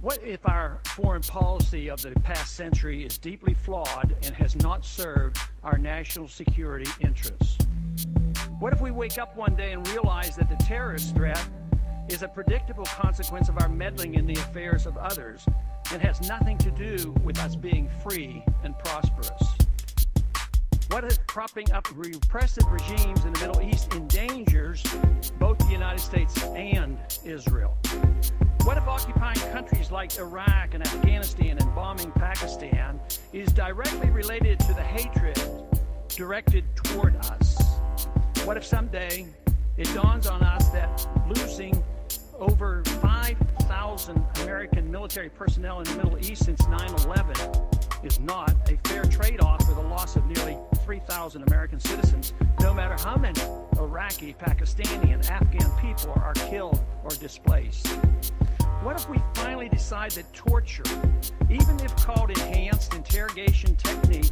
What if our foreign policy of the past century is deeply flawed and has not served our national security interests? What if we wake up one day and realize that the terrorist threat is a predictable consequence of our meddling in the affairs of others and has nothing to do with us being free and prosperous? What if propping up repressive regimes in the Middle East endangers both the United States and Israel? What if occupying countries like Iraq and Afghanistan and bombing Pakistan is directly related to the hatred directed toward us? What if someday it dawns on us that losing over 5,000 American military personnel in the Middle East since 9/11 is not a fair trade-off for the loss of nearly 3,000 American citizens, no matter how many Iraqi, Pakistani, and Afghan people are killed or displaced? What if we finally decide that torture, even if called enhanced interrogation technique,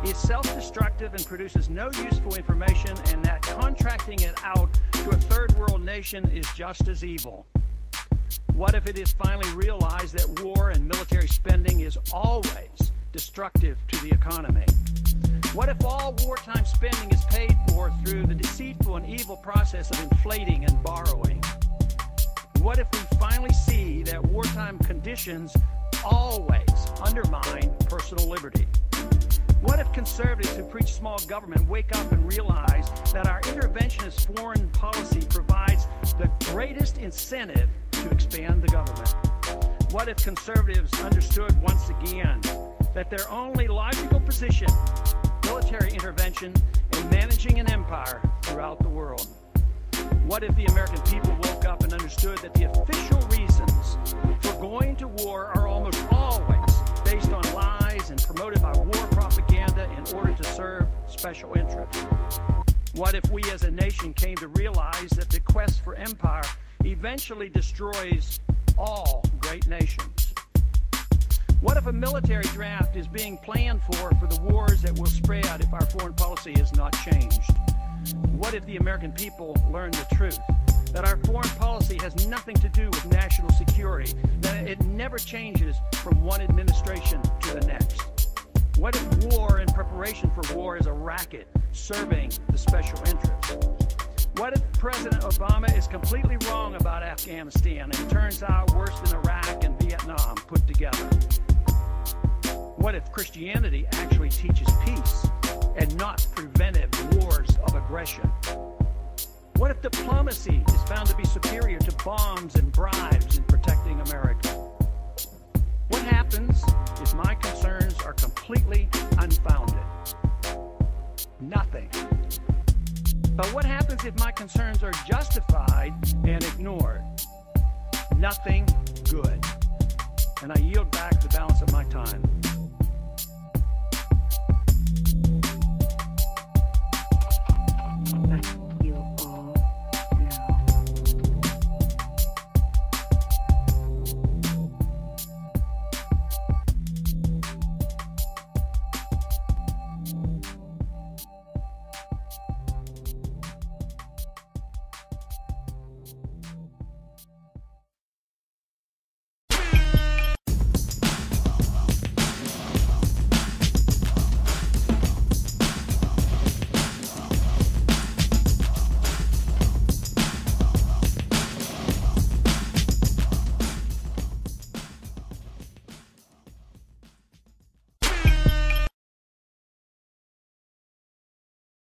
is self-destructive and produces no useful information, and that contracting it out to a third world nation is just as evil? What if it is finally realized that war and military spending is always destructive to the economy? What if all wartime spending is paid for through the deceitful and evil process of inflating and borrowing? What if we finally see that wartime conditions always undermine personal liberty? What if conservatives who preach small government wake up and realize that our interventionist foreign policy provides the greatest incentive to expand the government? What if conservatives understood once again that their only logical position, military intervention, and managing an empire throughout the world? What if the American people woke up and understood that the official reasons for going to war are almost always based on lies and promoted by war propaganda in order to serve special interests? What if we as a nation came to realize that the quest for empire eventually destroys all great nations? What if a military draft is being planned for the wars that will spread if our foreign policy is not changed? What if the American people learn the truth, that our foreign policy has nothing to do with national security, that it never changes from one administration to the next? What if war and preparation for war is a racket serving the special interests? What if President Obama is completely wrong about Afghanistan and it turns out worse than Iraq and Vietnam put together? What if Christianity actually teaches peace and not preventive wars of aggression? What if diplomacy is found to be superior to bombs and bribes in protecting America? What happens if my concerns are completely unfounded? Nothing. But what happens if my concerns are justified and ignored? Nothing good. And I yield back the balance of my time.